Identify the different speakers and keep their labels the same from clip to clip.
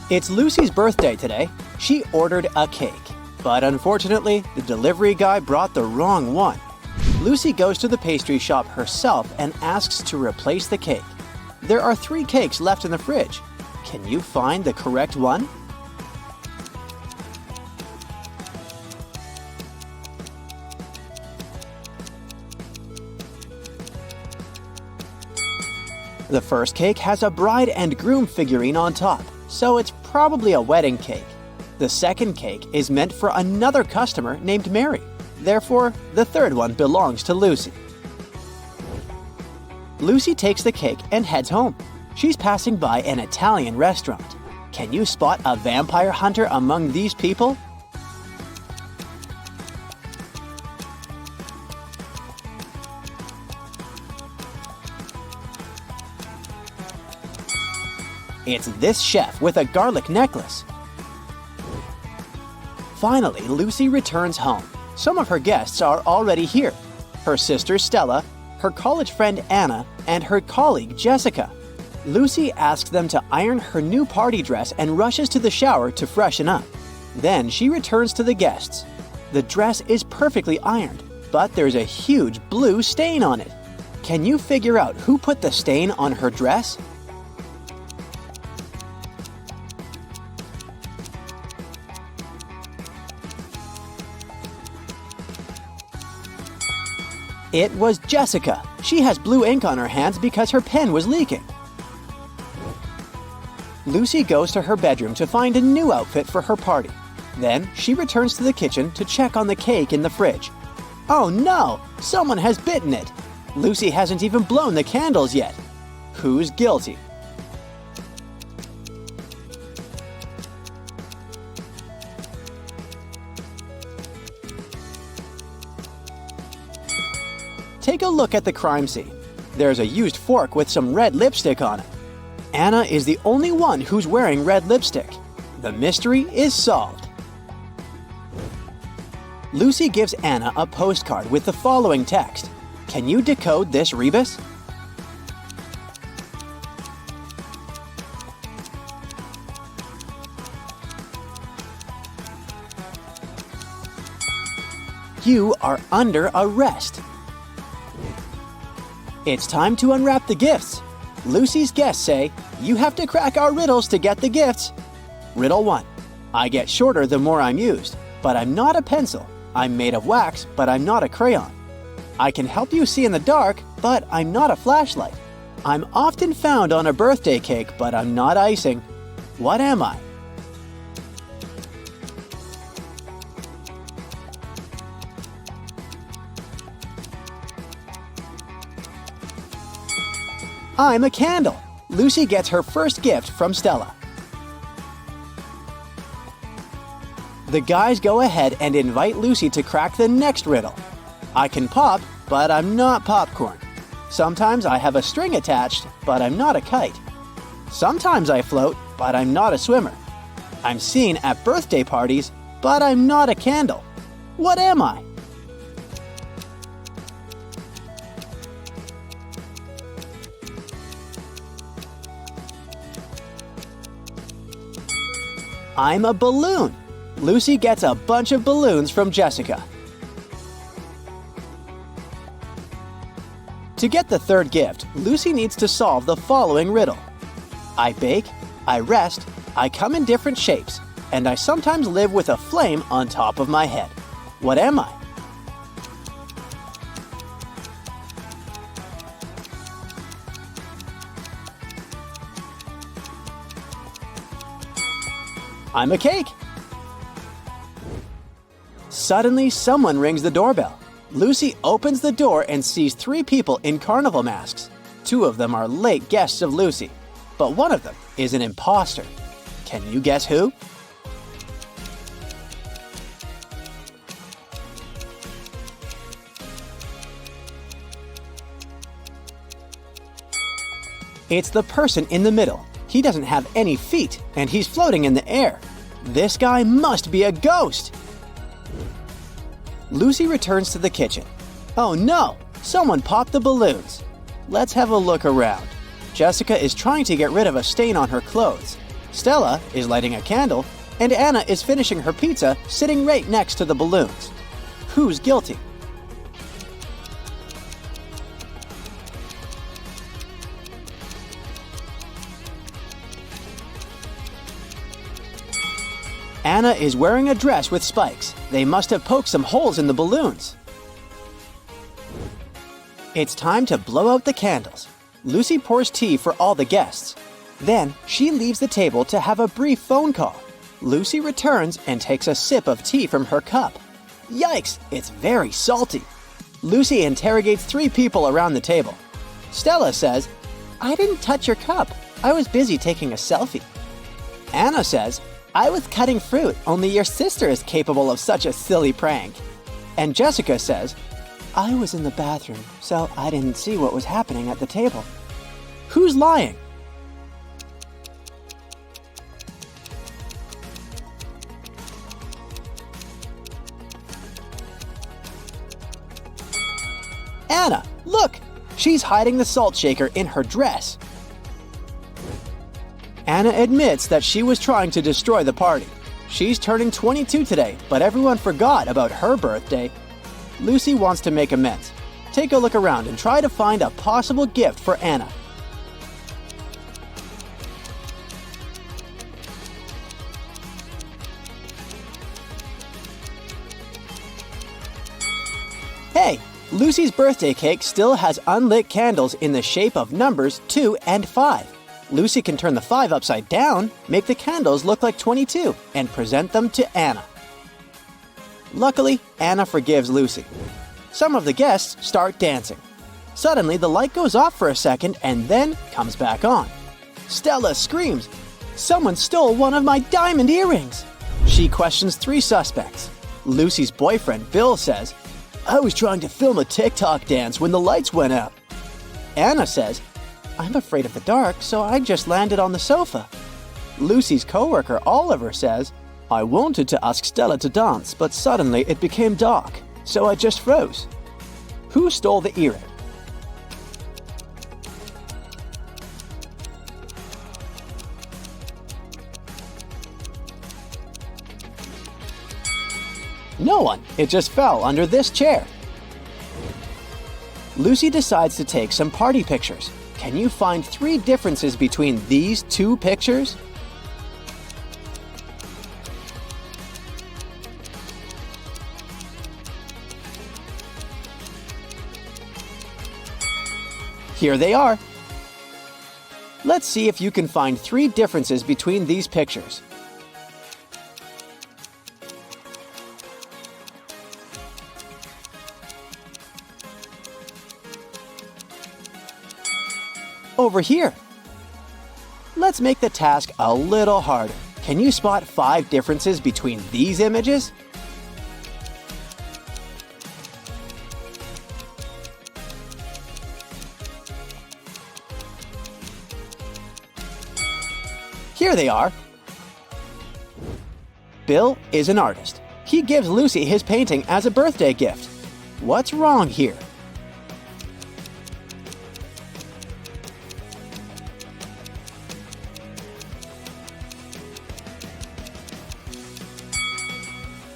Speaker 1: It's Lucy's birthday today. She ordered a cake, but unfortunately, the delivery guy brought the wrong one. Lucy goes to the pastry shop herself and asks to replace the cake. There are 3 cakes left in the fridge. Can you find the correct one? The first cake has a bride and groom figurine on top, so it's probably a wedding cake. The second cake is meant for another customer named Mary. Therefore, the third one belongs to Lucy. Lucy takes the cake and heads home. She's passing by an Italian restaurant. Can you spot a vampire hunter among these people? It's this chef with a garlic necklace. Finally, Lucy returns home. Some of her guests are already here. Her sister Stella, her college friend Anna, and her colleague Jessica. Lucy asks them to iron her new party dress and rushes to the shower to freshen up. Then she returns to the guests. The dress is perfectly ironed, but there's a huge blue stain on it. Can you figure out who put the stain on her dress? It was Jessica. She has blue ink on her hands because her pen was leaking. Lucy goes to her bedroom to find a new outfit for her party. Then she returns to the kitchen to check on the cake in the fridge. Oh no! Someone has bitten it! Lucy hasn't even blown the candles yet. Who's guilty? Take a look at the crime scene. There's a used fork with some red lipstick on it. Anna is the only one who's wearing red lipstick. The mystery is solved. Lucy gives Anna a postcard with the following text. Can you decode this rebus? You are under arrest. It's time to unwrap the gifts. Lucy's guests say, you have to crack our riddles to get the gifts. Riddle 1. I get shorter the more I'm used, but I'm not a pencil. I'm made of wax, but I'm not a crayon. I can help you see in the dark, but I'm not a flashlight. I'm often found on a birthday cake, but I'm not icing. What am I? I'm a candle. Lucy gets her first gift from Stella. The guys go ahead and invite Lucy to crack the next riddle. I can pop, but I'm not popcorn. Sometimes I have a string attached, but I'm not a kite. Sometimes I float, but I'm not a swimmer. I'm seen at birthday parties, but I'm not a candle. What am I? I'm a balloon. Lucy gets a bunch of balloons from Jessica. To get the third gift, Lucy needs to solve the following riddle. I bake, I rest, I come in different shapes, and I sometimes live with a flame on top of my head. What am I? I'm a cake. Suddenly, someone rings the doorbell. Lucy opens the door and sees 3 people in carnival masks. 2 of them are late guests of Lucy, but one of them is an impostor. Can you guess who? It's the person in the middle. He doesn't have any feet, and he's floating in the air. This guy must be a ghost! Lucy returns to the kitchen. Oh no! Someone popped the balloons. Let's have a look around. Jessica is trying to get rid of a stain on her clothes. Stella is lighting a candle, and Anna is finishing her pizza sitting right next to the balloons. Who's guilty? Anna is wearing a dress with spikes. They must have poked some holes in the balloons. It's time to blow out the candles. Lucy pours tea for all the guests. Then she leaves the table to have a brief phone call. Lucy returns and takes a sip of tea from her cup. Yikes, it's very salty. Lucy interrogates 3 people around the table. Stella says, "I didn't touch your cup. I was busy taking a selfie." Anna says, "I was cutting fruit, only your sister is capable of such a silly prank." And Jessica says, "I was in the bathroom, so I didn't see what was happening at the table." Who's lying? Anna, look! She's hiding the salt shaker in her dress. Anna admits that she was trying to destroy the party. She's turning 22 today, but everyone forgot about her birthday. Lucy wants to make amends. Take a look around and try to find a possible gift for Anna. Hey, Lucy's birthday cake still has unlit candles in the shape of numbers 2 and 5. Lucy can turn the 5 upside down, make the candles look like 22, and present them to Anna. Luckily, Anna forgives Lucy. Some of the guests start dancing. Suddenly, the light goes off for a second and then comes back on. Stella screams, "Someone stole one of my diamond earrings!" She questions 3 suspects. Lucy's boyfriend, Bill, says, "I was trying to film a TikTok dance when the lights went out." Anna says, "I'm afraid of the dark, so I just landed on the sofa." Lucy's coworker, Oliver, says, "I wanted to ask Stella to dance, but suddenly it became dark, so I just froze." Who stole the earring? No one. It just fell under this chair. Lucy decides to take some party pictures. Can you find 3 differences between these 2 pictures? Here they are. Let's see if you can find 3 differences between these pictures. Over here. Let's make the task a little harder. Can you spot 5 differences between these images? Here they are. Bill is an artist. He gives Lucy his painting as a birthday gift. What's wrong here?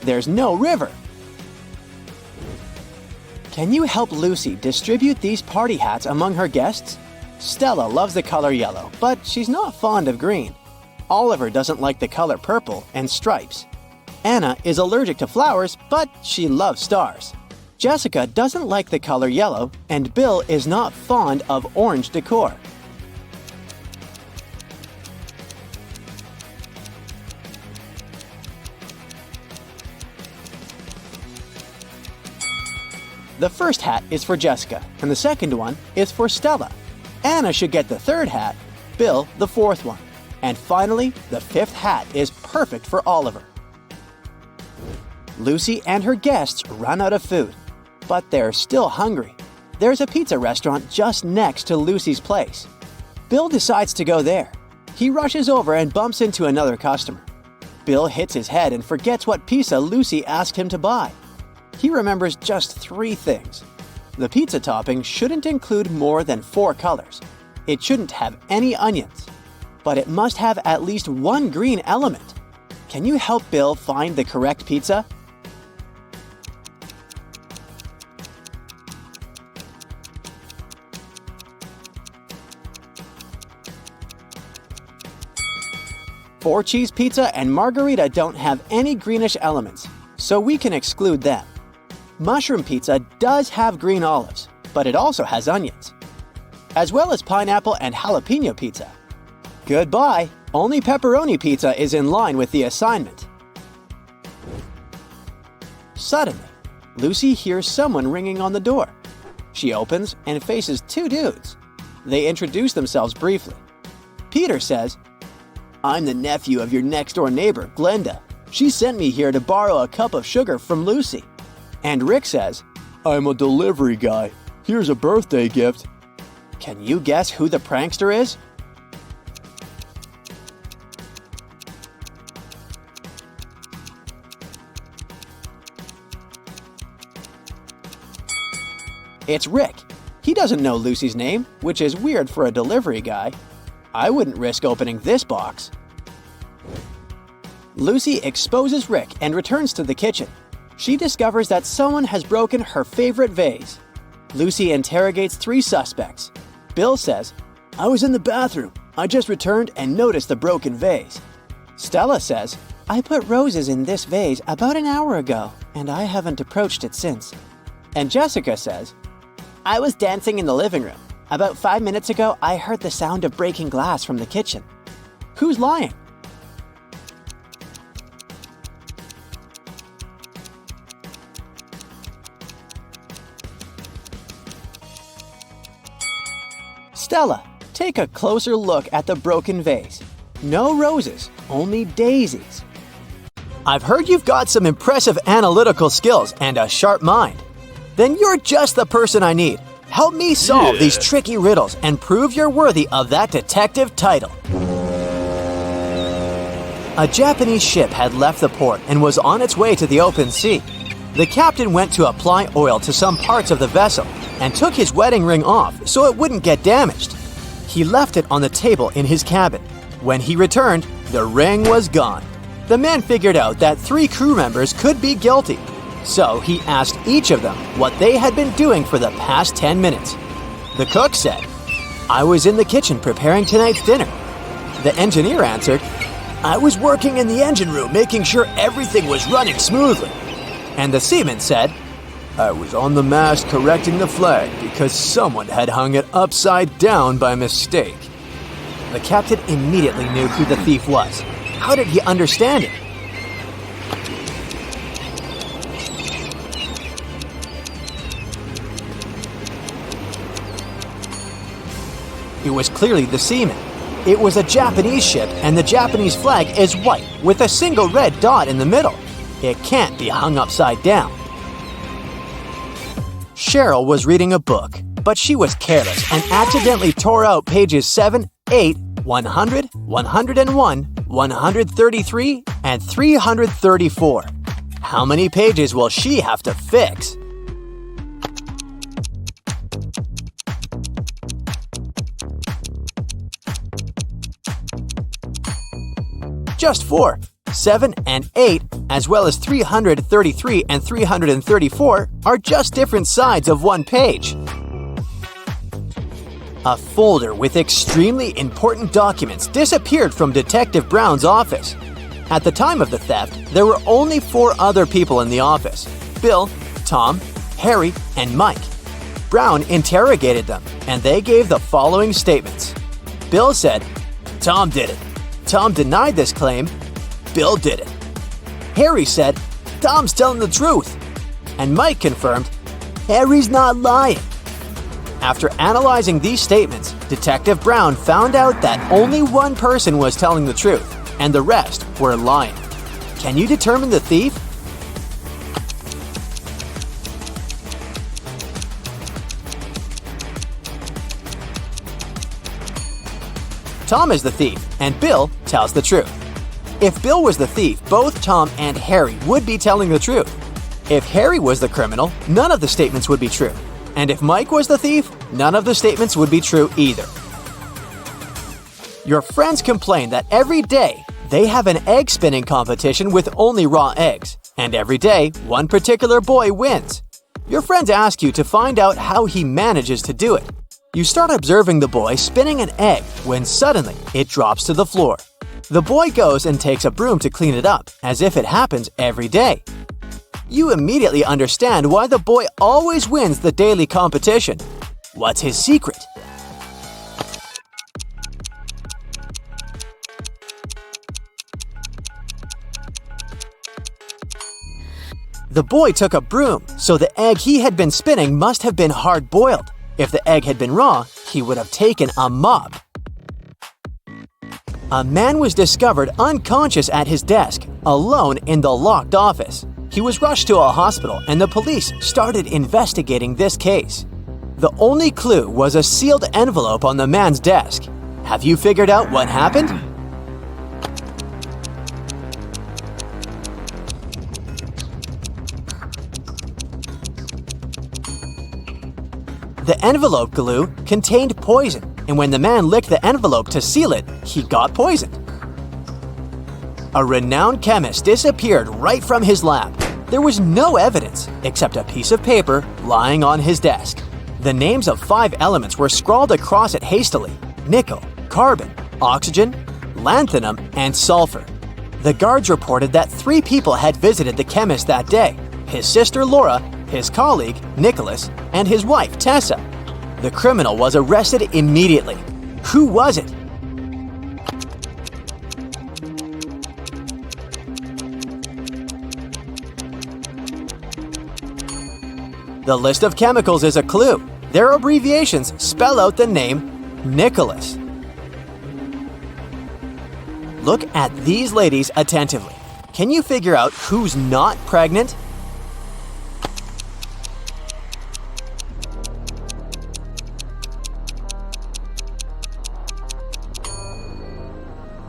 Speaker 1: There's no river. Can you help Lucy distribute these party hats among her guests? Stella loves the color yellow, but she's not fond of green. Oliver doesn't like the color purple and stripes. Anna is allergic to flowers, but she loves stars. Jessica doesn't like the color yellow, and Bill is not fond of orange decor. The first hat is for Jessica, and the second one is for Stella. Anna should get the 3rd hat, Bill the 4th one. And finally, the 5th hat is perfect for Oliver. Lucy and her guests run out of food, but they're still hungry. There's a pizza restaurant just next to Lucy's place. Bill decides to go there. He rushes over and bumps into another customer. Bill hits his head and forgets what pizza Lucy asked him to buy. He remembers just 3 things. The pizza topping shouldn't include more than 4 colors. It shouldn't have any onions. but it must have at least one green element. Can you help Bill find the correct pizza? Four-cheese pizza and margarita don't have any greenish elements, so we can exclude them. Mushroom pizza does have green olives, but it also has onions, as well as pineapple and jalapeno pizza. Goodbye! Only pepperoni pizza is in line with the assignment. Suddenly, Lucy hears someone ringing on the door. She opens and faces two dudes. They introduce themselves briefly. Peter says, "I'm the nephew of your next-door neighbor, Glenda. She sent me here to borrow a cup of sugar from Lucy." And Rick says, "I'm a delivery guy. Here's a birthday gift." Can you guess who the prankster is? It's Rick. He doesn't know Lucy's name, which is weird for a delivery guy. I wouldn't risk opening this box. Lucy exposes Rick and returns to the kitchen. She discovers that someone has broken her favorite vase. Lucy interrogates three suspects. Bill says, "I was in the bathroom. I just returned and noticed the broken vase." Stella says, "I put roses in this vase about an hour ago, and I haven't approached it since." And Jessica says, "I was dancing in the living room. About 5 minutes ago, I heard the sound of breaking glass from the kitchen." Who's lying? Stella, take a closer look at the broken vase. No roses, only daisies. I've heard you've got some impressive analytical skills and a sharp mind. Then you're just the person I need. Help me solve these tricky riddles and prove you're worthy of that detective title. A Japanese ship had left the port and was on its way to the open sea. The captain went to apply oil to some parts of the vessel and took his wedding ring off so it wouldn't get damaged. He left it on the table in his cabin. When he returned, the ring was gone. The man figured out that 3 crew members could be guilty. So he asked each of them what they had been doing for the past 10 minutes. The cook said, "I was in the kitchen preparing tonight's dinner." The engineer answered, "I was working in the engine room making sure everything was running smoothly." And the seaman said, "I was on the mast correcting the flag because someone had hung it upside down by mistake." The captain immediately knew who the thief was. How did he understand it? It was clearly the seaman. It was a Japanese ship, and the Japanese flag is white with a single red dot in the middle. It can't be hung upside down. Cheryl was reading a book, but she was careless and accidentally tore out pages 7, 8, 100, 101, 133, and 334. How many pages will she have to fix? Just 4. 7 and 8, as well as 333 and 334, are just different sides of one page. A folder with extremely important documents disappeared from Detective Brown's office. At the time of the theft, there were only 4 other people in the office: Bill, Tom, Harry, and Mike. Brown interrogated them, and they gave the following statements. Bill said, "Tom did it." Tom denied this claim. Bill did it. Harry said, "Tom's telling the truth." And Mike confirmed, "Harry's not lying." After analyzing these statements, Detective Brown found out that only one person was telling the truth, and the rest were lying. Can you determine the thief? Tom is the thief, and Bill tells the truth. If Bill was the thief, both Tom and Harry would be telling the truth. If Harry was the criminal, none of the statements would be true. And if Mike was the thief, none of the statements would be true either. Your friends complain that every day they have an egg spinning competition with only raw eggs, and every day one particular boy wins. Your friends ask you to find out how he manages to do it. You start observing the boy spinning an egg when suddenly it drops to the floor. The boy goes and takes a broom to clean it up, as if it happens every day. You immediately understand why the boy always wins the daily competition. What's his secret? The boy took a broom, so the egg he had been spinning must have been hard-boiled. If the egg had been raw, he would have taken a mop. A man was discovered unconscious at his desk, alone in the locked office. He was rushed to a hospital and the police started investigating this case. The only clue was a sealed envelope on the man's desk. Have you figured out what happened? The envelope glue contained poison, and when the man licked the envelope to seal it, he got poisoned. A renowned chemist disappeared right from his lab. There was no evidence except a piece of paper lying on his desk. The names of 5 elements were scrawled across it hastily: nickel, carbon, oxygen, lanthanum, and sulfur. The guards reported that 3 people had visited the chemist that day: his sister Laura, his colleague Nicholas, and his wife Tessa. The criminal was arrested immediately. Who was it? The list of chemicals is a clue. Their abbreviations spell out the name Nicholas. Look at these ladies attentively. Can you figure out who's not pregnant?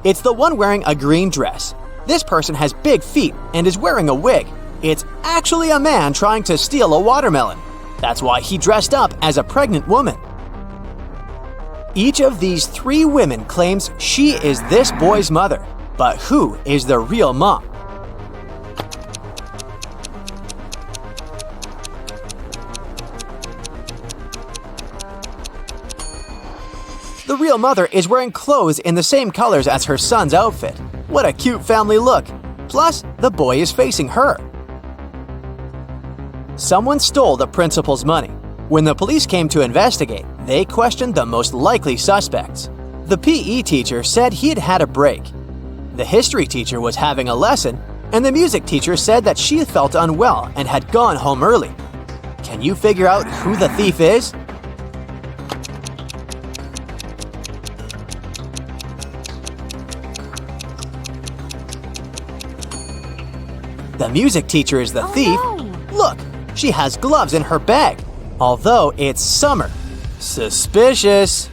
Speaker 1: It's the one wearing a green dress. This person has big feet and is wearing a wig. It's actually a man trying to steal a watermelon. That's why he dressed up as a pregnant woman. Each of these 3 women claims she is this boy's mother. But who is the real mom? The real mother is wearing clothes in the same colors as her son's outfit. What a cute family look! Plus, the boy is facing her. Someone stole the principal's money. When the police came to investigate, they questioned the most likely suspects. The PE teacher said he'd had a break. The history teacher was having a lesson, and the music teacher said that she felt unwell and had gone home early. Can you figure out who the thief is? The music teacher is the thief.
Speaker 2: No.
Speaker 1: Look, she has gloves in her bag. Although it's summer. Suspicious.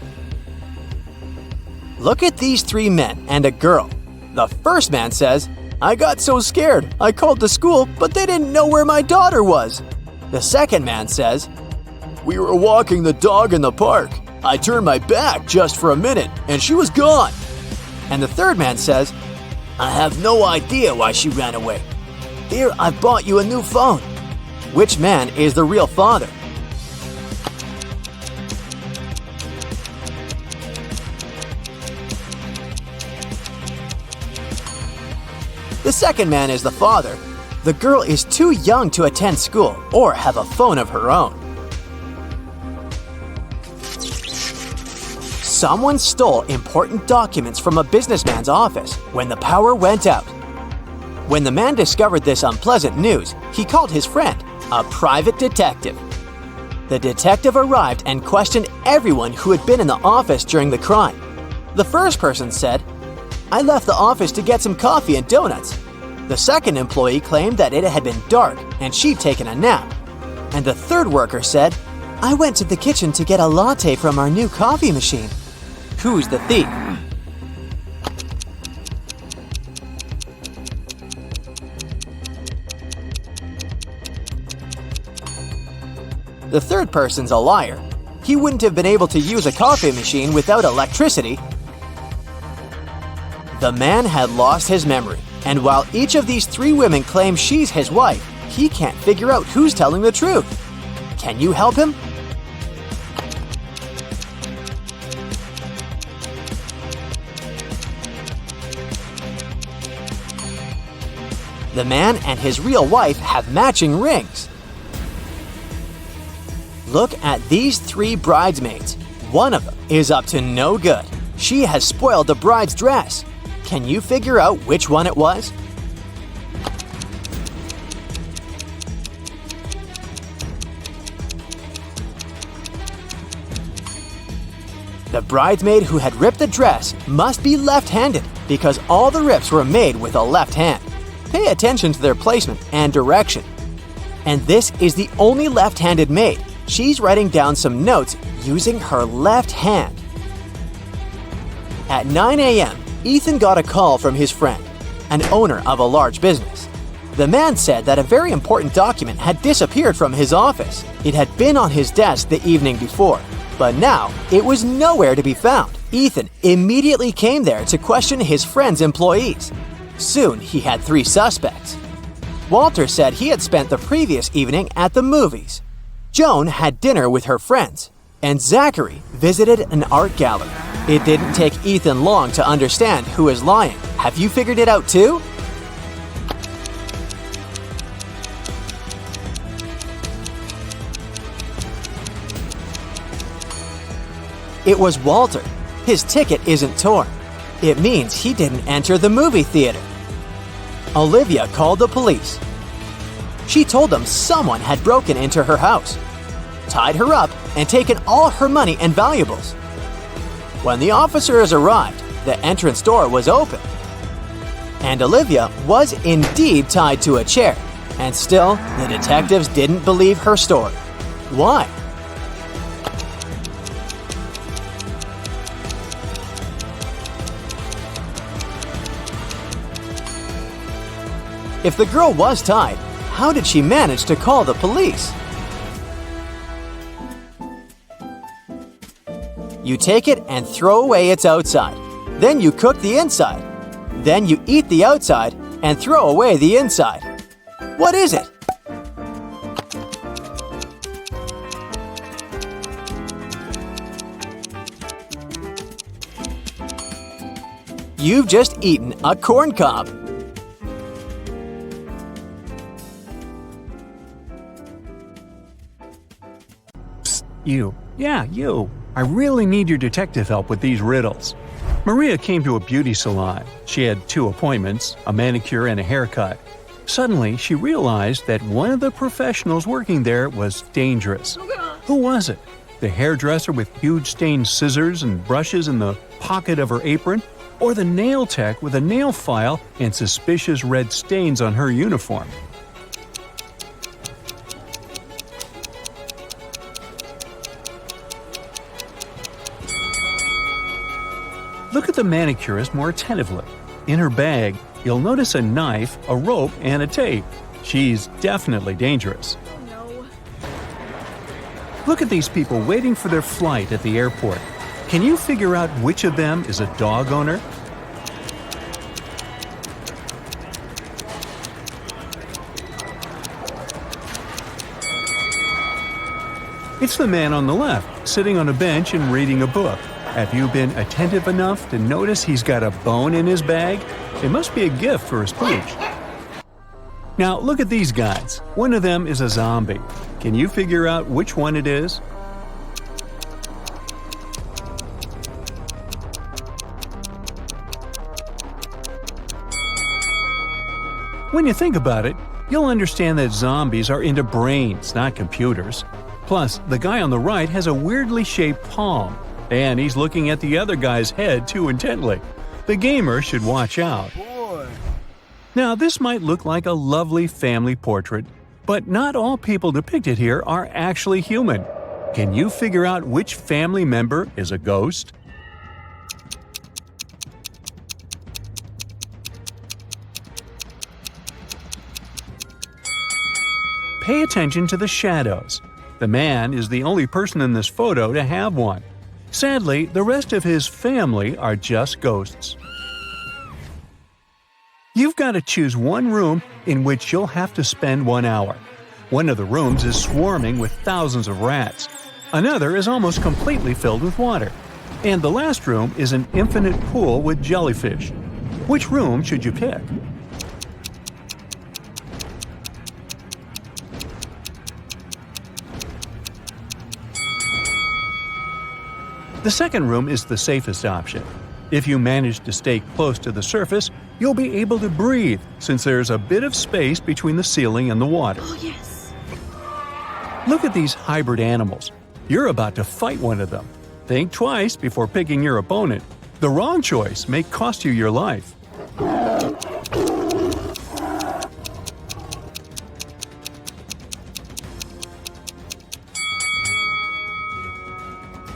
Speaker 1: Look at these 3 men and a girl. The first man says, "I got so scared, I called the school, but they didn't know where my daughter was." The second man says, "We were walking the dog in the park. I turned my back just for a minute and she was gone." And the third man says, "I have no idea why she ran away. Here, I've bought you a new phone." Which man is the real father? The second man is the father. The girl is too young to attend school or have a phone of her own. Someone stole important documents from a businessman's office when the power went out. When the man discovered this unpleasant news, he called his friend, a private detective. The detective arrived and questioned everyone who had been in the office during the crime. The first person said, "I left the office to get some coffee and donuts." The second employee claimed that it had been dark and she'd taken a nap. And the third worker said, "I went to the kitchen to get a latte from our new coffee machine." Who's the thief? The third person's a liar. He wouldn't have been able to use a coffee machine without electricity. The man had lost his memory, and while each of these 3 women claims she's his wife, he can't figure out who's telling the truth. Can you help him? The man and his real wife have matching rings. Look at these 3 bridesmaids. One of them is up to no good. She has spoiled the bride's dress. Can you figure out which one it was? The bridesmaid who had ripped the dress must be left-handed because all the rips were made with a left hand. Pay attention to their placement and direction. And this is the only left-handed maid. She's writing down some notes using her left hand. At 9 a.m., Ethan got a call from his friend, an owner of a large business. The man said that a very important document had disappeared from his office. It had been on his desk the evening before, but now it was nowhere to be found. Ethan immediately came there to question his friend's employees. Soon he had 3 suspects. Walter said he had spent the previous evening at the movies. Joan had dinner with her friends, and Zachary visited an art gallery. It didn't take Ethan long to understand who is lying. Have you figured it out too? It was Walter. His ticket isn't torn. It means he didn't enter the movie theater. Olivia called the police. She told them someone had broken into her house, tied her up, and taken all her money and valuables. When the officers arrived, the entrance door was open. And Olivia was indeed tied to a chair, and still the detectives didn't believe her story. Why? If the girl was tied, how did she manage to call the police? You take it and throw away its outside. Then you cook the inside. Then you eat the outside and throw away the inside. What is it? You've just eaten a corn cob.
Speaker 2: You. Yeah, you. I really need your detective help with these riddles. Maria came to a beauty salon. She had 2 appointments, a manicure and a haircut. Suddenly, she realized that one of the professionals working there was dangerous. Who was it? The hairdresser with huge stained scissors and brushes in the pocket of her apron? Or the nail tech with a nail file and suspicious red stains on her uniform? Look at the manicurist more attentively. In her bag, you'll notice a knife, a rope, and a tape. She's definitely dangerous.
Speaker 3: Oh, no.
Speaker 2: Look at these people waiting for their flight at the airport. Can you figure out which of them is a dog owner? It's the man on the left, sitting on a bench and reading a book. Have you been attentive enough to notice he's got a bone in his bag? It must be a gift for his pooch. Now look at these guys. One of them is a zombie. Can you figure out which one it is? When you think about it, you'll understand that zombies are into brains, not computers. Plus, the guy on the right has a weirdly shaped palm. And he's looking at the other guy's head too intently. The gamer should watch out. Now, this might look like a lovely family portrait, but not all people depicted here are actually human. Can you figure out which family member is a ghost? Pay attention to the shadows. The man is the only person in this photo to have one. Sadly, the rest of his family are just ghosts. You've got to choose one room in which you'll have to spend 1 hour. One of the rooms is swarming with thousands of rats. Another is almost completely filled with water. And the last room is an infinite pool with jellyfish. Which room should you pick? The second room is the safest option. If you manage to stay close to the surface, you'll be able to breathe since there's a bit of space between the ceiling and the water.
Speaker 3: Oh, yes.
Speaker 2: Look at these hybrid animals. You're about to fight one of them. Think twice before picking your opponent. The wrong choice may cost you your life.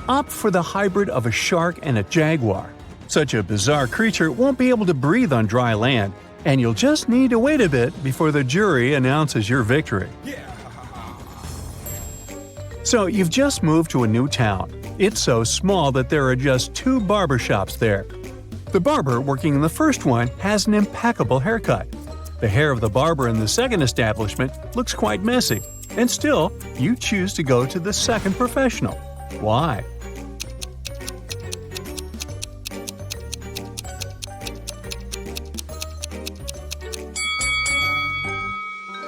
Speaker 2: Opt for the hybrid of a shark and a jaguar. Such a bizarre creature won't be able to breathe on dry land, and you'll just need to wait a bit before the jury announces your victory. So you've just moved to a new town. It's so small that there are just 2 barber shops there. The barber working in the first one has an impeccable haircut. The hair of the barber in the second establishment looks quite messy, and still, you choose to go to the second professional. Why?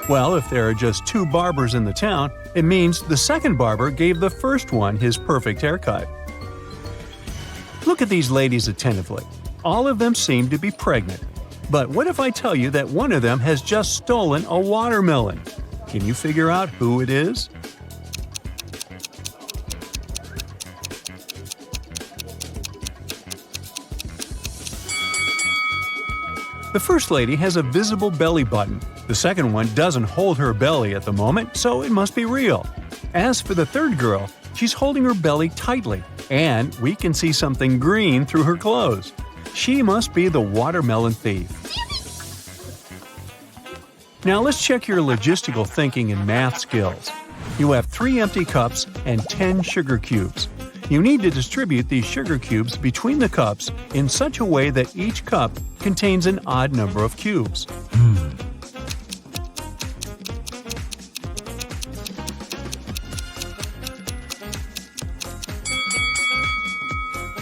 Speaker 2: Well, if there are just 2 barbers in the town, it means the second barber gave the first one his perfect haircut. Look at these ladies attentively. All of them seem to be pregnant. But what if I tell you that one of them has just stolen a watermelon? Can you figure out who it is? The first lady has a visible belly button. The second one doesn't hold her belly at the moment, so it must be real. As for the third girl, she's holding her belly tightly, and we can see something green through her clothes. She must be the watermelon thief. Now let's check your logistical thinking and math skills. You have 3 empty cups and 10 sugar cubes. You need to distribute these sugar cubes between the cups in such a way that each cup contains an odd number of cubes.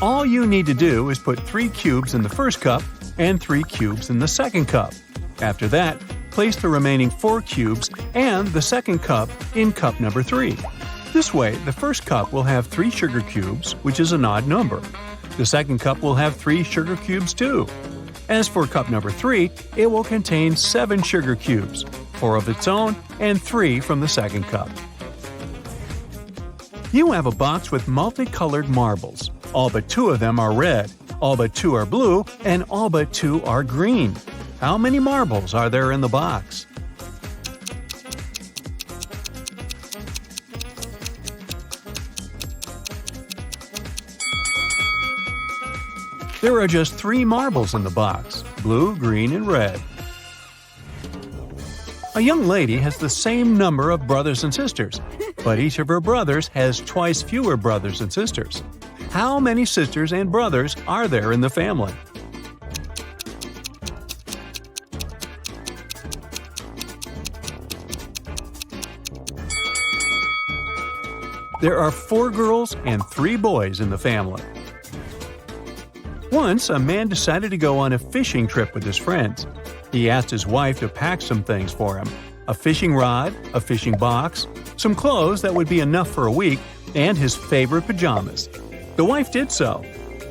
Speaker 2: All you need to do is put 3 cubes in the first cup and 3 cubes in the second cup. After that, place the remaining 4 cubes and the second cup in cup number 3. This way, the first cup will have 3 sugar cubes, which is an odd number. The second cup will have 3 sugar cubes too. As for cup number 3, it will contain 7 sugar cubes, 4 of its own and 3 from the second cup. You have a box with multicolored marbles. All but 2 of them are red, all but 2 are blue, and all but 2 are green. How many marbles are there in the box? There are just 3 marbles in the box, blue, green, and red. A young lady has the same number of brothers and sisters, but each of her brothers has twice fewer brothers and sisters. How many sisters and brothers are there in the family? There are 4 girls and 3 boys in the family. Once, a man decided to go on a fishing trip with his friends. He asked his wife to pack some things for him: a fishing rod, a fishing box, some clothes that would be enough for a week, and his favorite pajamas. The wife did so.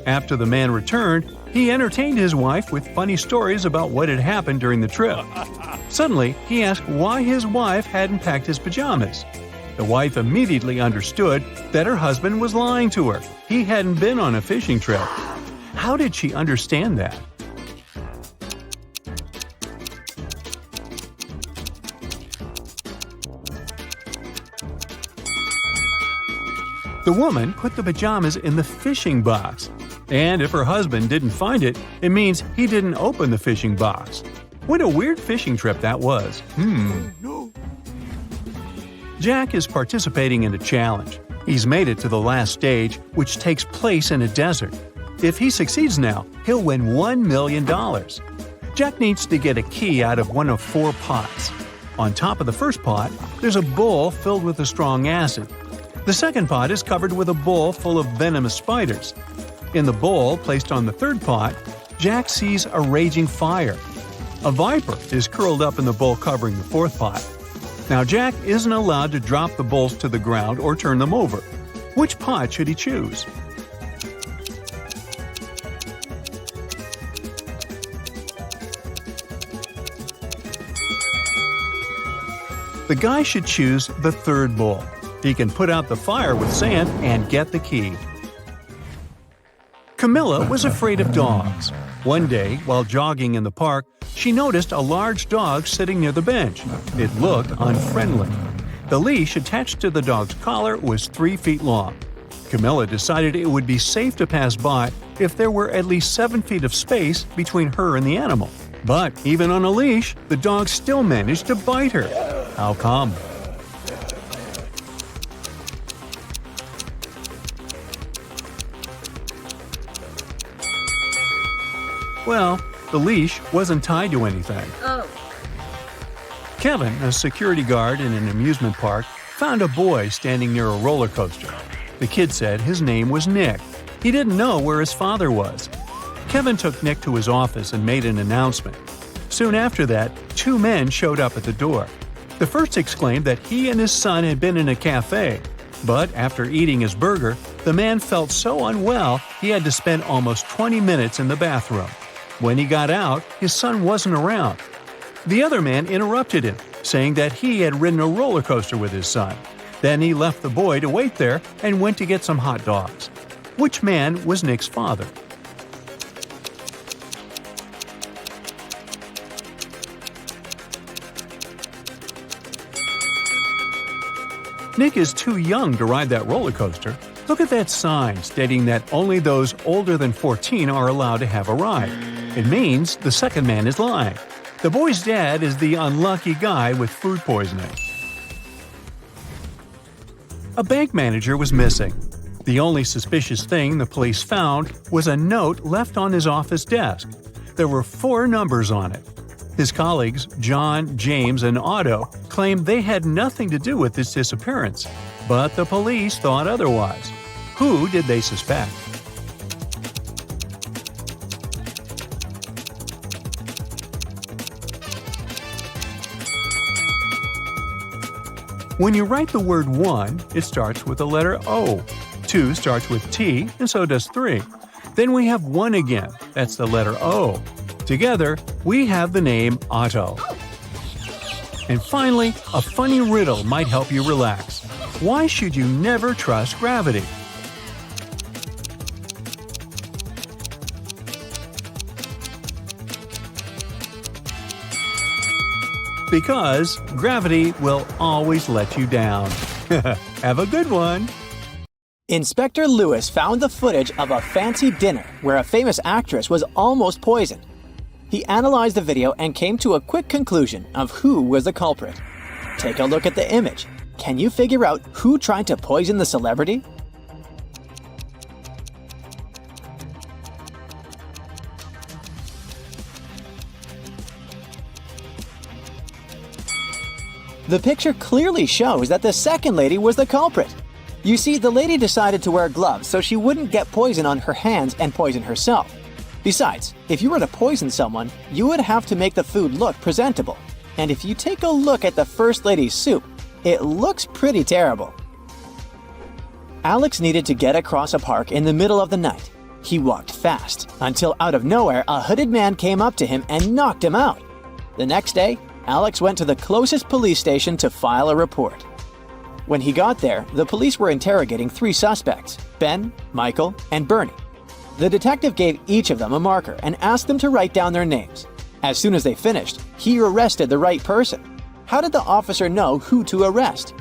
Speaker 2: After the man returned, he entertained his wife with funny stories about what had happened during the trip. Suddenly, he asked why his wife hadn't packed his pajamas. The wife immediately understood that her husband was lying to her. He hadn't been on a fishing trip. How did she understand that? The woman put the pajamas in the fishing box. And if her husband didn't find it, it means he didn't open the fishing box. What a weird fishing trip that was. Jack is participating in a challenge. He's made it to the last stage, which takes place in a desert. If he succeeds now, he'll win $1 million. Jack needs to get a key out of one of 4 pots. On top of the first pot, there's a bowl filled with a strong acid. The second pot is covered with a bowl full of venomous spiders. In the bowl placed on the third pot, Jack sees a raging fire. A viper is curled up in the bowl covering the fourth pot. Now Jack isn't allowed to drop the bowls to the ground or turn them over. Which pot should he choose? The guy should choose the third bowl. He can put out the fire with sand and get the key. Camilla was afraid of dogs. One day, while jogging in the park, she noticed a large dog sitting near the bench. It looked unfriendly. The leash attached to the dog's collar was 3 feet long. Camilla decided it would be safe to pass by if there were at least 7 feet of space between her and the animal. But even on a leash, the dog still managed to bite her. How come? Well, the leash wasn't tied to anything.
Speaker 3: Oh.
Speaker 2: Kevin, a security guard in an amusement park, found a boy standing near a roller coaster. The kid said his name was Nick. He didn't know where his father was. Kevin took Nick to his office and made an announcement. Soon after that, 2 men showed up at the door. The first exclaimed that he and his son had been in a cafe. But after eating his burger, the man felt so unwell he had to spend almost 20 minutes in the bathroom. When he got out, his son wasn't around. The other man interrupted him, saying that he had ridden a roller coaster with his son. Then he left the boy to wait there and went to get some hot dogs. Which man was Nick's father? Nick is too young to ride that roller coaster. Look at that sign stating that only those older than 14 are allowed to have a ride. It means the second man is lying. The boy's dad is the unlucky guy with food poisoning. A bank manager was missing. The only suspicious thing the police found was a note left on his office desk. There were 4 numbers on it. His colleagues, John, James, and Otto, claimed they had nothing to do with this disappearance. But the police thought otherwise. Who did they suspect? When you write the word 1, it starts with the letter O. 2 starts with T, and so does 3. Then we have 1 again. That's the letter O. Together, we have the name Otto. And finally, a funny riddle might help you relax. Why should you never trust gravity? Because gravity will always let you down. Have a good one!
Speaker 1: Inspector Lewis found the footage of a fancy dinner where a famous actress was almost poisoned. He analyzed the video and came to a quick conclusion of who was the culprit. Take a look at the image. Can you figure out who tried to poison the celebrity? The picture clearly shows that the second lady was the culprit. You see, the lady decided to wear gloves so she wouldn't get poison on her hands and poison herself. Besides, if you were to poison someone, you would have to make the food look presentable. And if you take a look at the First Lady's soup, it looks pretty terrible. Alex needed to get across a park in the middle of the night. He walked fast, until out of nowhere a hooded man came up to him and knocked him out. The next day, Alex went to the closest police station to file a report. When he got there, the police were interrogating 3 suspects, Ben, Michael, and Bernie. The detective gave each of them a marker and asked them to write down their names. As soon as they finished, he arrested the right person. How did the officer know who to arrest?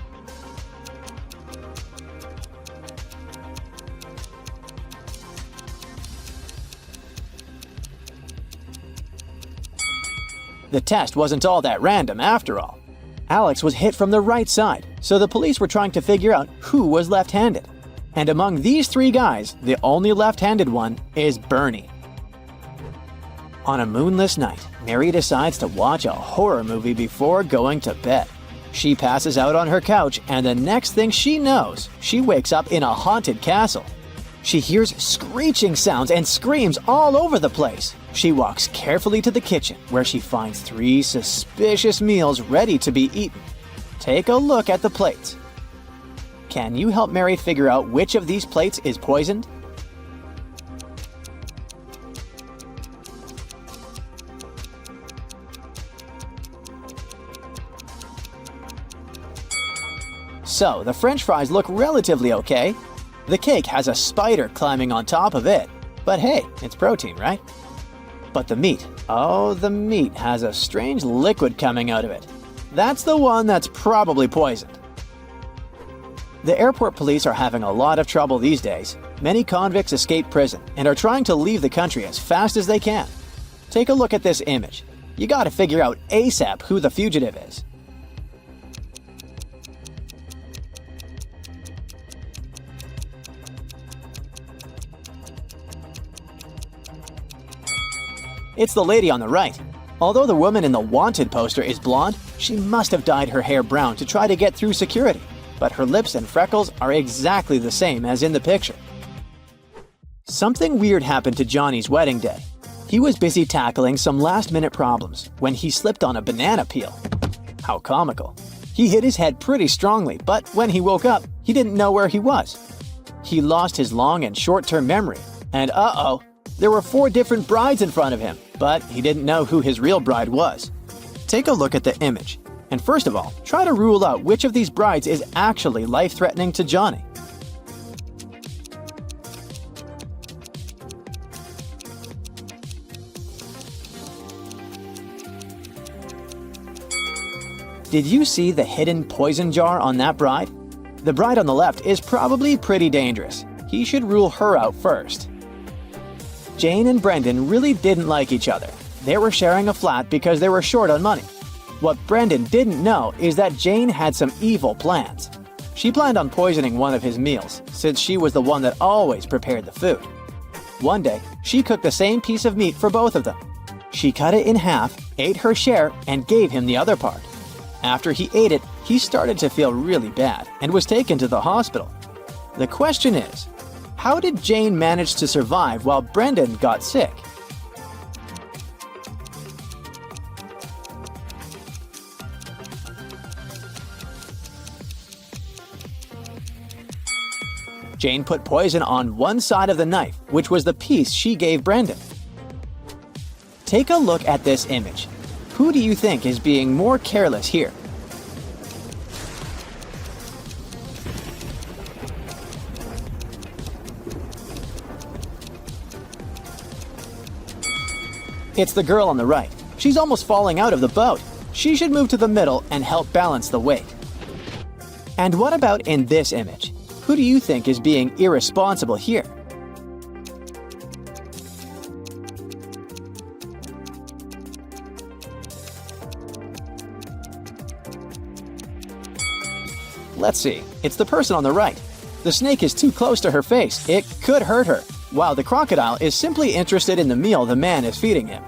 Speaker 1: The test wasn't all that random after all. Alex was hit from the right side, so the police were trying to figure out who was left-handed. And among these 3 guys, the only left-handed one is Bernie. On a moonless night, Mary decides to watch a horror movie before going to bed. She passes out on her couch, and the next thing she knows, she wakes up in a haunted castle. She hears screeching sounds and screams all over the place. She walks carefully to the kitchen, where she finds 3 suspicious meals ready to be eaten. Take a look at the plates. Can you help Mary figure out which of these plates is poisoned? So, the French fries look relatively okay. The cake has a spider climbing on top of it. But hey, it's protein, right? But the meat, oh, the meat has a strange liquid coming out of it. That's the one that's probably poisoned. The airport police are having a lot of trouble these days. Many convicts escape prison and are trying to leave the country as fast as they can. Take a look at this image. You gotta figure out ASAP who the fugitive is. It's the lady on the right. Although the woman in the wanted poster is blonde, she must have dyed her hair brown to try to get through security. But her lips and freckles are exactly the same as in the picture. Something weird happened to Johnny's wedding day. He was busy tackling some last-minute problems when he slipped on a banana peel. How comical. He hit his head pretty strongly, but when he woke up, he didn't know where he was. He lost his long and short-term memory, and uh-oh, there were 4 different brides in front of him, but he didn't know who his real bride was. Take a look at the image, and first of all, try to rule out which of these brides is actually life-threatening to Johnny. Did you see the hidden poison jar on that bride? The bride on the left is probably pretty dangerous. He should rule her out first. Jane and Brendan really didn't like each other. They were sharing a flat because they were short on money. What Brendan didn't know is that Jane had some evil plans. She planned on poisoning one of his meals, since she was the one that always prepared the food. One day, she cooked the same piece of meat for both of them. She cut it in half, ate her share, and gave him the other part. After he ate it, he started to feel really bad and was taken to the hospital. The question is, how did Jane manage to survive while Brendan got sick? Jane put poison on one side of the knife, which was the piece she gave Brendan. Take a look at this image. Who do you think is being more careless here? It's the girl on the right. She's almost falling out of the boat. She should move to the middle and help balance the weight. And what about in this image? Who do you think is being irresponsible here? Let's see. It's the person on the right. The snake is too close to her face. It could hurt her, while the crocodile is simply interested in the meal the man is feeding him.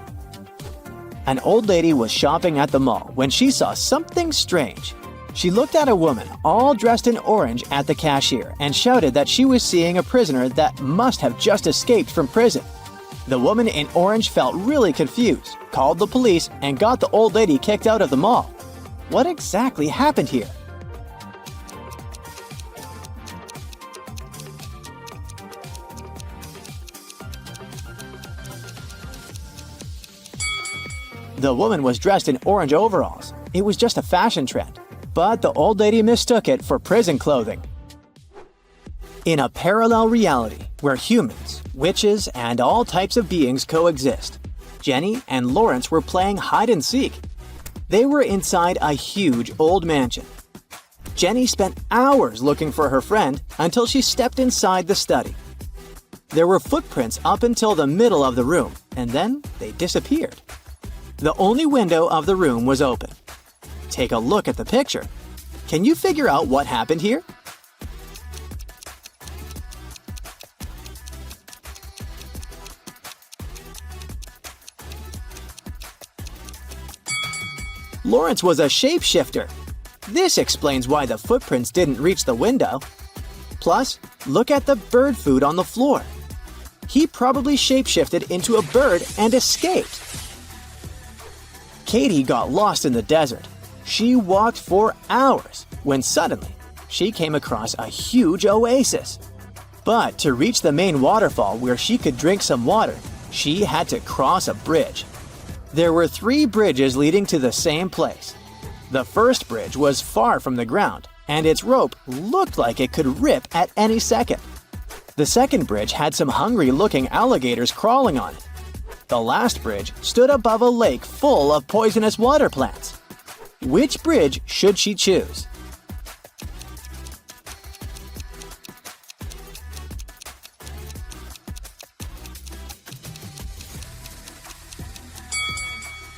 Speaker 1: An old lady was shopping at the mall when she saw something strange. She looked at a woman all dressed in orange at the cashier and shouted that she was seeing a prisoner that must have just escaped from prison. The woman in orange felt really confused, called the police, and got the old lady kicked out of the mall. What exactly happened here? The woman was dressed in orange overalls. It was just a fashion trend, but the old lady mistook it for prison clothing. In a parallel reality where humans, witches, and all types of beings coexist, Jenny and Lawrence were playing hide and seek. They were inside a huge old mansion. Jenny spent hours looking for her friend until she stepped inside the study. There were footprints up until the middle of the room, and then they disappeared. The only window of the room was open. Take a look at the picture. Can you figure out what happened here? Lawrence was a shapeshifter. This explains why the footprints didn't reach the window. Plus, look at the bird food on the floor. He probably shapeshifted into a bird and escaped. Katie got lost in the desert. She walked for hours when suddenly she came across a huge oasis. But to reach the main waterfall where she could drink some water, she had to cross a bridge. There were 3 bridges leading to the same place. The first bridge was far from the ground, and its rope looked like it could rip at any second. The second bridge had some hungry-looking alligators crawling on it. The last bridge stood above a lake full of poisonous water plants. Which bridge should she choose?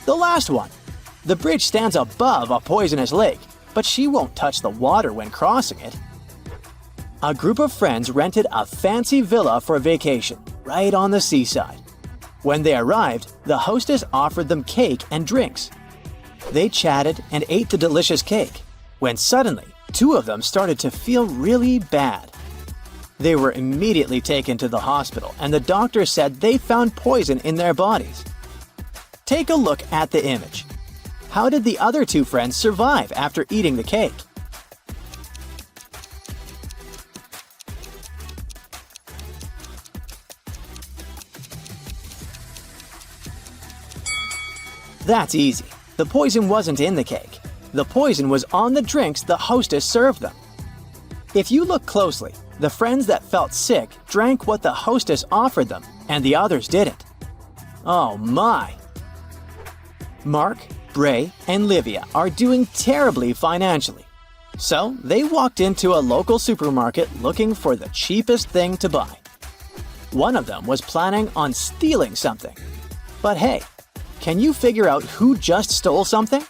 Speaker 1: The last one. The bridge stands above a poisonous lake, but she won't touch the water when crossing it. A group of friends rented a fancy villa for a vacation, right on the seaside. When they arrived, the hostess offered them cake and drinks. They chatted and ate the delicious cake, when suddenly 2 of them started to feel really bad. They were immediately taken to the hospital, and the doctor said they found poison in their bodies. Take a look at the image. How did the other 2 friends survive after eating the cake? That's easy. The poison wasn't in the cake. The poison was on the drinks the hostess served them. If you look closely, the friends that felt sick drank what the hostess offered them, and the others didn't. Oh my! Mark, Bray, and Livia are doing terribly financially. So they walked into a local supermarket looking for the cheapest thing to buy. One of them was planning on stealing something. But hey, can you figure out who just stole something?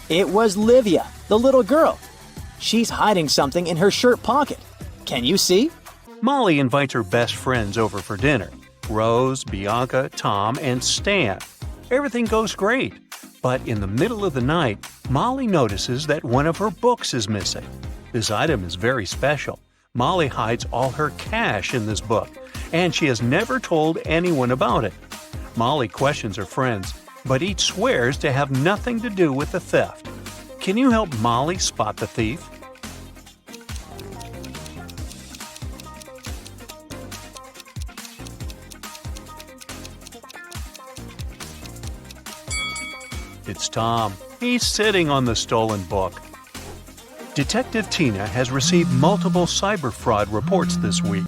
Speaker 1: It was Livia, the little girl. She's hiding something in her shirt pocket. Can you see?
Speaker 2: Molly invites her best friends over for dinner. Rose, Bianca, Tom, and Stan. Everything goes great. But in the middle of the night, Molly notices that one of her books is missing. This item is very special. Molly hides all her cash in this book, and she has never told anyone about it. Molly questions her friends, but each swears to have nothing to do with the theft. Can you help Molly spot the thief? It's Tom. He's sitting on the stolen book. Detective Tina has received multiple cyber fraud reports this week.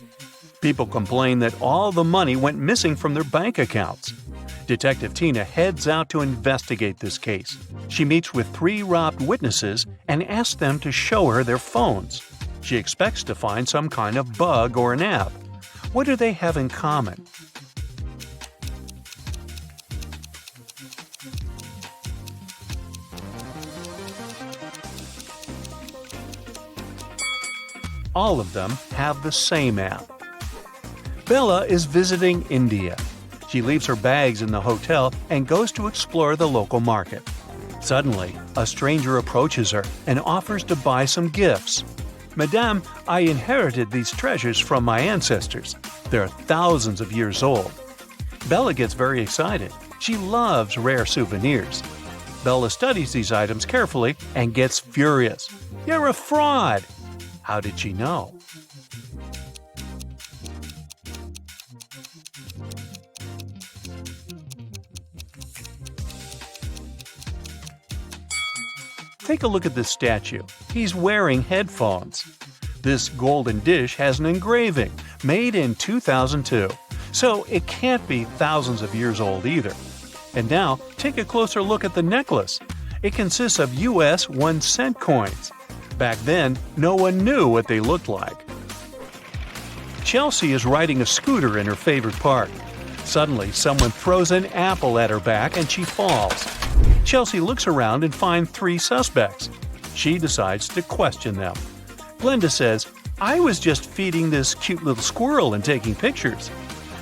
Speaker 2: People complain that all the money went missing from their bank accounts. Detective Tina heads out to investigate this case. She meets with 3 robbed witnesses and asks them to show her their phones. She expects to find some kind of bug or an app. What do they have in common? All of them have the same app. Bella is visiting India. She leaves her bags in the hotel and goes to explore the local market. Suddenly, a stranger approaches her and offers to buy some gifts. "Madame, I inherited these treasures from my ancestors. They're thousands of years old." Bella gets very excited. She loves rare souvenirs. Bella studies these items carefully and gets furious. "You're a fraud!" How did she know? Take a look at this statue. He's wearing headphones. This golden dish has an engraving, made in 2002, so it can't be thousands of years old either. And now, take a closer look at the necklace. It consists of US 1-cent coins. Back then, no one knew what they looked like. Chelsea is riding a scooter in her favorite park. Suddenly, someone throws an apple at her back and she falls. Chelsea looks around and finds 3 suspects. She decides to question them. Glenda says, I was just feeding this cute little squirrel and taking pictures.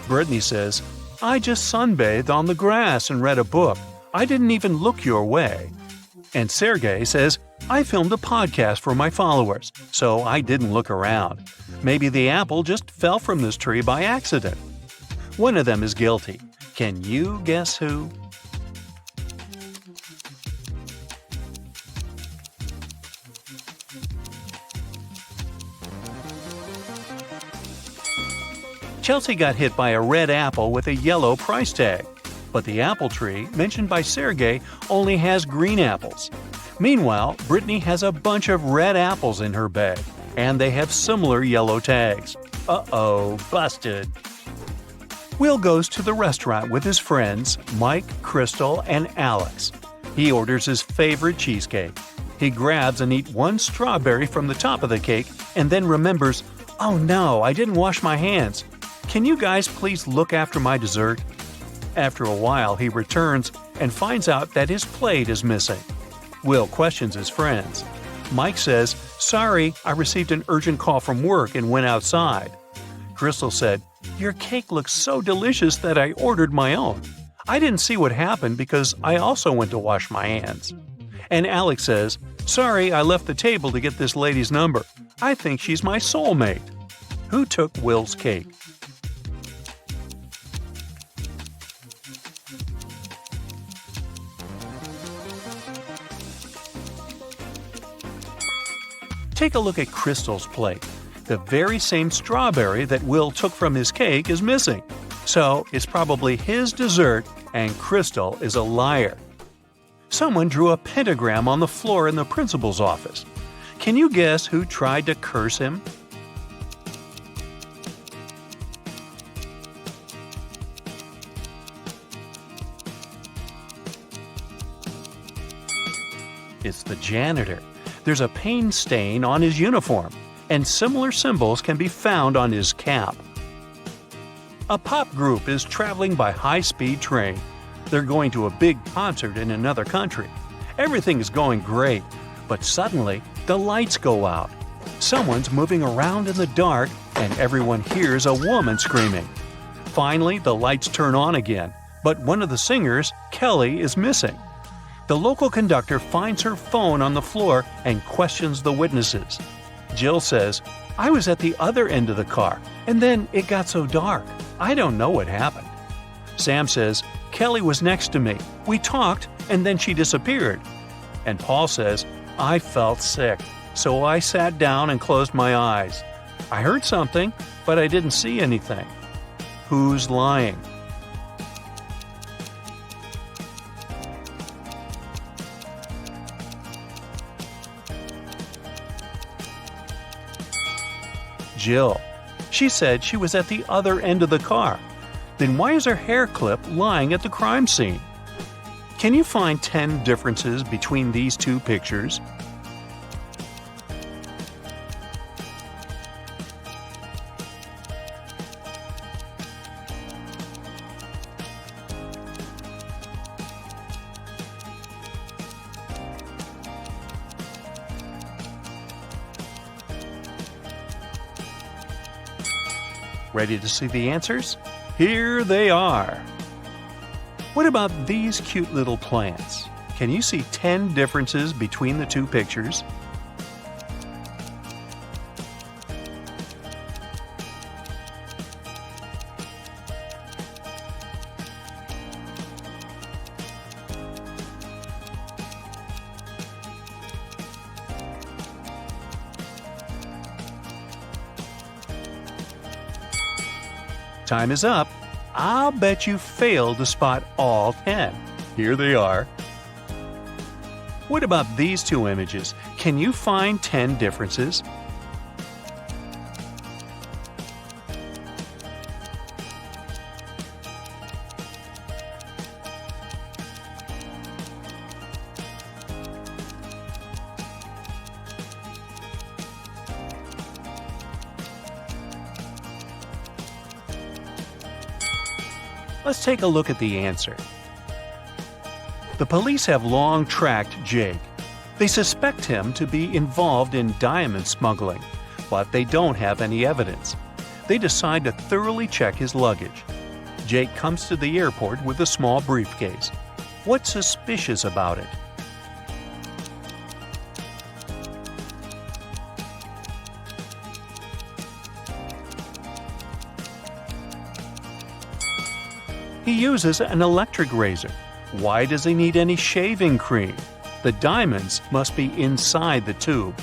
Speaker 2: Brittany says, I just sunbathed on the grass and read a book. I didn't even look your way. And Sergey says, I filmed a podcast for my followers, so I didn't look around. Maybe the apple just fell from this tree by accident. One of them is guilty. Can you guess who? Chelsea got hit by a red apple with a yellow price tag, but the apple tree mentioned by Sergey only has green apples. Meanwhile, Brittany has a bunch of red apples in her bag, and they have similar yellow tags. Uh-oh, busted. Will goes to the restaurant with his friends Mike, Crystal, and Alex. He orders his favorite cheesecake. He grabs and eats one strawberry from the top of the cake and then remembers, oh no, I didn't wash my hands. Can you guys please look after my dessert? After a while, he returns and finds out that his plate is missing. Will questions his friends. Mike says, sorry, I received an urgent call from work and went outside. Crystal said, your cake looks so delicious that I ordered my own. I didn't see what happened because I also went to wash my hands. And Alex says, sorry, I left the table to get this lady's number. I think she's my soulmate. Who took Will's cake? Take a look at Crystal's plate. The very same strawberry that Will took from his cake is missing. So it's probably his dessert, and Crystal is a liar. Someone drew a pentagram on the floor in the principal's office. Can you guess who tried to curse him? It's the janitor. There's a paint stain on his uniform, and similar symbols can be found on his cap. A pop group is traveling by high-speed train. They're going to a big concert in another country. Everything is going great, but suddenly the lights go out. Someone's moving around in the dark, and everyone hears a woman screaming. Finally, the lights turn on again, but one of the singers, Kelly, is missing. The local conductor finds her phone on the floor and questions the witnesses. Jill says, I was at the other end of the car, and then it got so dark. I don't know what happened. Sam says, Kelly was next to me. We talked, and then she disappeared. And Paul says, I felt sick, so I sat down and closed my eyes. I heard something, but I didn't see anything. Who's lying? Jill. She said she was at the other end of the car. Then why is her hair clip lying at the crime scene? Can you find 10 differences between these two pictures? Ready to see the answers? Here they are. What about these cute little plants? Can you see 10 differences between the two pictures? Time is up. I'll bet you failed to spot all 10. Here they are. What about these two images? Can you find 10 differences? Let's take a look at the answer. The police have long tracked Jake. They suspect him to be involved in diamond smuggling, but they don't have any evidence. They decide to thoroughly check his luggage. Jake comes to the airport with a small briefcase. What's suspicious about it? He uses an electric razor. Why does he need any shaving cream? The diamonds must be inside the tube.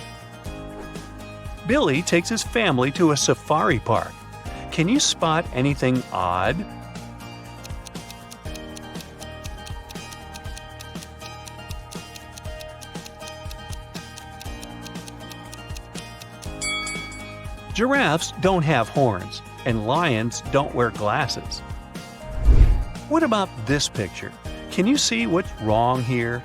Speaker 2: Billy takes his family to a safari park. Can you spot anything odd? Giraffes don't have horns, and lions don't wear glasses. What about this picture? Can you see what's wrong here?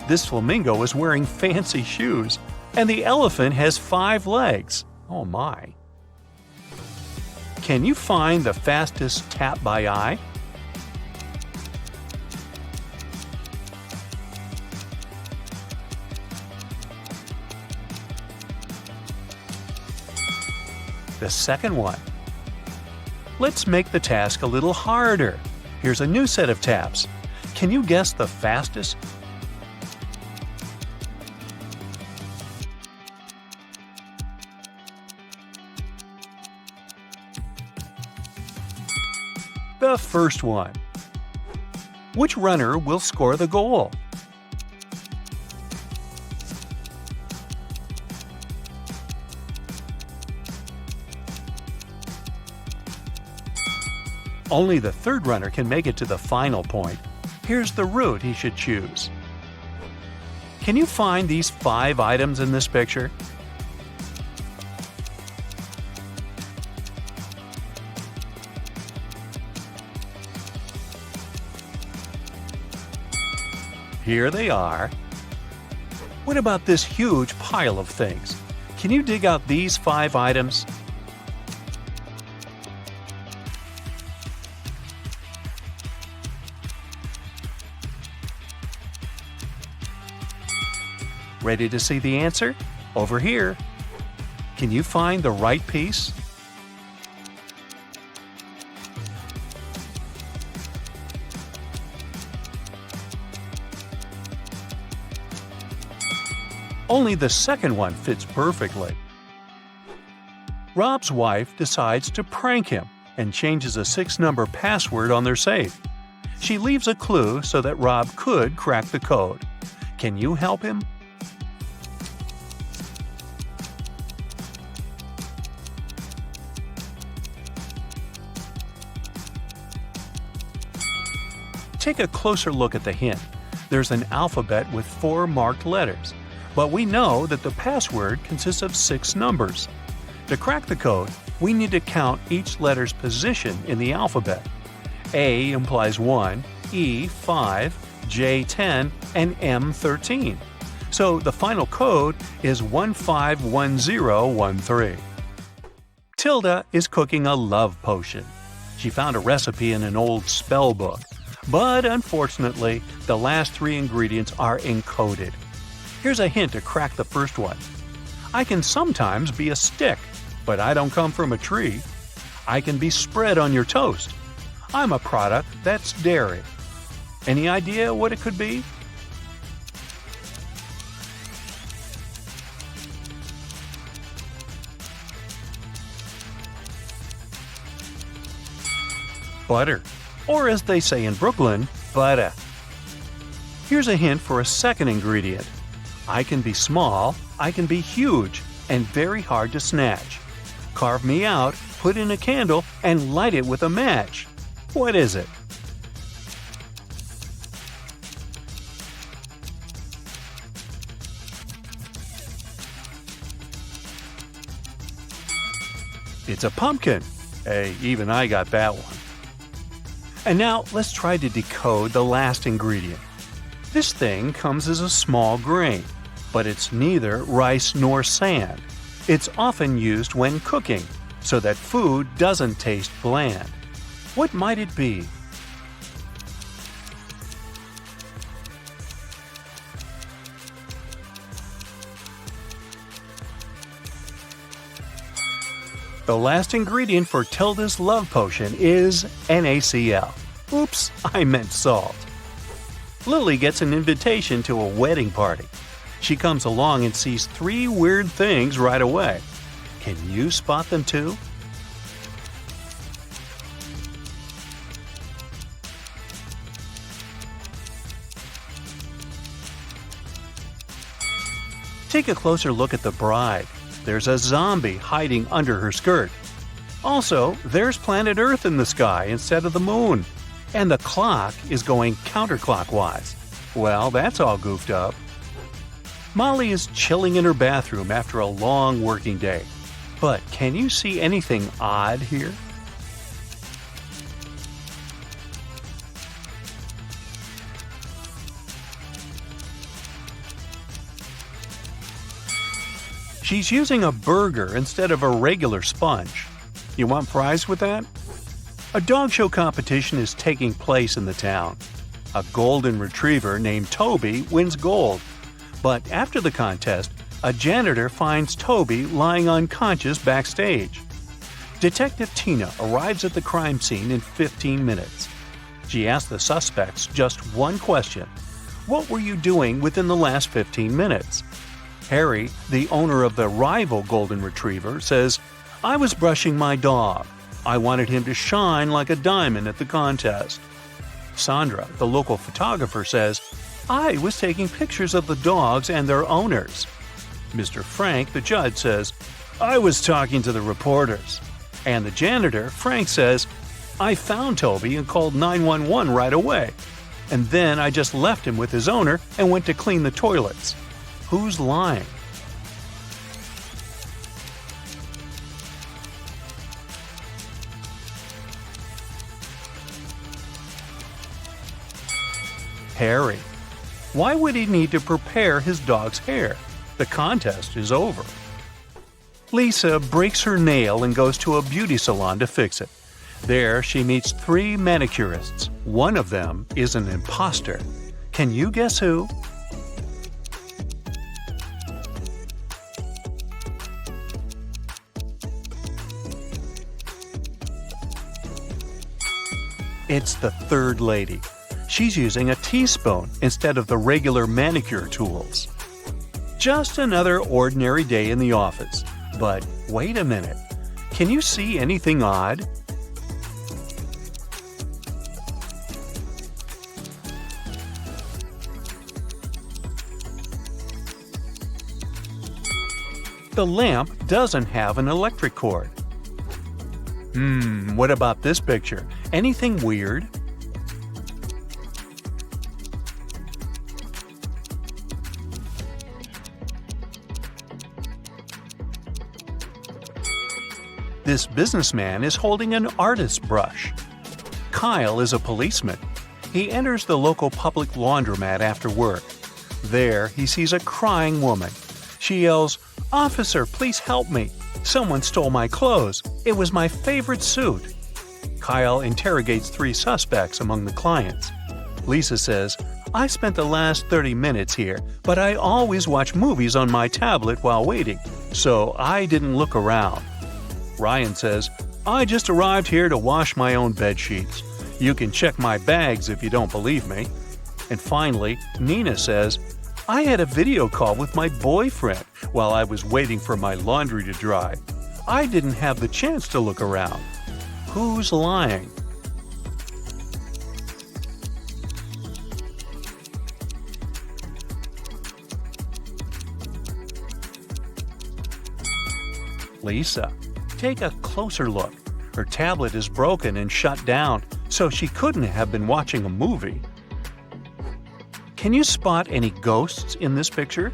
Speaker 2: This flamingo is wearing fancy shoes, and the elephant has 5 legs. Oh my. Can you find the fastest tap by eye? The second one. Let's make the task a little harder. Here's a new set of taps. Can you guess the fastest? The first one. Which runner will score the goal? Only the third runner can make it to the final point. Here's the route he should choose. Can you find these 5 items in this picture? Here they are. What about this huge pile of things? Can you dig out these 5 items? Ready to see the answer? Over here. Can you find the right piece? Only the second one fits perfectly. Rob's wife decides to prank him and changes a 6-number password on their safe. She leaves a clue so that Rob could crack the code. Can you help him? Take a closer look at the hint. There's an alphabet with 4 marked letters, but we know that the password consists of 6 numbers. To crack the code, we need to count each letter's position in the alphabet. A implies 1, E 5, J 10, and M 13. So the final code is 151013. Tilda is cooking a love potion. She found a recipe in an old spell book. But unfortunately, the last 3 ingredients are encoded. Here's a hint to crack the first one. I can sometimes be a stick, but I don't come from a tree. I can be spread on your toast. I'm a product that's dairy. Any idea what it could be? Butter. Or as they say in Brooklyn, butter. Here's a hint for a second ingredient. I can be small, I can be huge, and very hard to snatch. Carve me out, put in a candle, and light it with a match. What is it? It's a pumpkin. Hey, even I got that one. And now let's try to decode the last ingredient. This thing comes as a small grain, but it's neither rice nor sand. It's often used when cooking, so that food doesn't taste bland. What might it be? The last ingredient for Tilda's love potion is NaCl. Oops, I meant salt. Lily gets an invitation to a wedding party. She comes along and sees 3 weird things right away. Can you spot them too? Take a closer look at the bride. There's a zombie hiding under her skirt. Also, there's planet Earth in the sky instead of the moon. And the clock is going counterclockwise. Well, that's all goofed up. Molly is chilling in her bathroom after a long working day. But can you see anything odd here? She's using a burger instead of a regular sponge. You want fries with that? A dog show competition is taking place in the town. A golden retriever named Toby wins gold. But after the contest, a janitor finds Toby lying unconscious backstage. Detective Tina arrives at the crime scene in 15 minutes. She asks the suspects just one question. What were you doing within the last 15 minutes? Harry, the owner of the rival golden retriever, says, I was brushing my dog. I wanted him to shine like a diamond at the contest. Sandra, the local photographer, says, I was taking pictures of the dogs and their owners. Mr. Frank, the judge, says, I was talking to the reporters. And the janitor, Frank, says, I found Toby and called 911 right away. And then I just left him with his owner and went to clean the toilets. Who's lying? Harry. Why would he need to prepare his dog's hair? The contest is over. Lisa breaks her nail and goes to a beauty salon to fix it. There, she meets 3 manicurists. One of them is an impostor. Can you guess who? It's the third lady. She's using a teaspoon instead of the regular manicure tools. Just another ordinary day in the office. But wait a minute. Can you see anything odd? The lamp doesn't have an electric cord. What about this picture? Anything weird? This businessman is holding an artist's brush. Kyle is a policeman. He enters the local public laundromat after work. There, he sees a crying woman. She yells, "Officer, please help me. Someone stole my clothes. It was my favorite suit." Kyle interrogates 3 suspects among the clients. Lisa says, "I spent the last 30 minutes here, but I always watch movies on my tablet while waiting, so I didn't look around." Ryan says, "I just arrived here to wash my own bed sheets. You can check my bags if you don't believe me." And finally, Nina says, "I had a video call with my boyfriend while I was waiting for my laundry to dry. I didn't have the chance to look around." Who's lying? Lisa. Take a closer look. Her tablet is broken and shut down, so she couldn't have been watching a movie. Can you spot any ghosts in this picture?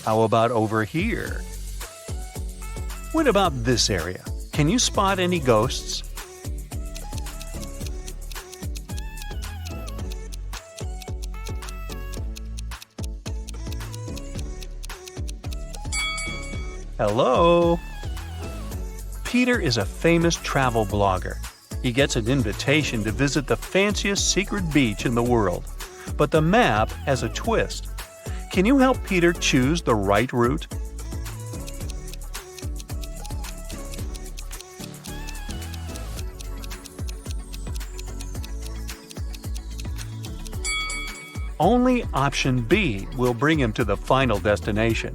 Speaker 2: How about over here? What about this area? Can you spot any ghosts? Hello? Peter is a famous travel blogger. He gets an invitation to visit the fanciest secret beach in the world. But the map has a twist. Can you help Peter choose the right route? Only option B will bring him to the final destination.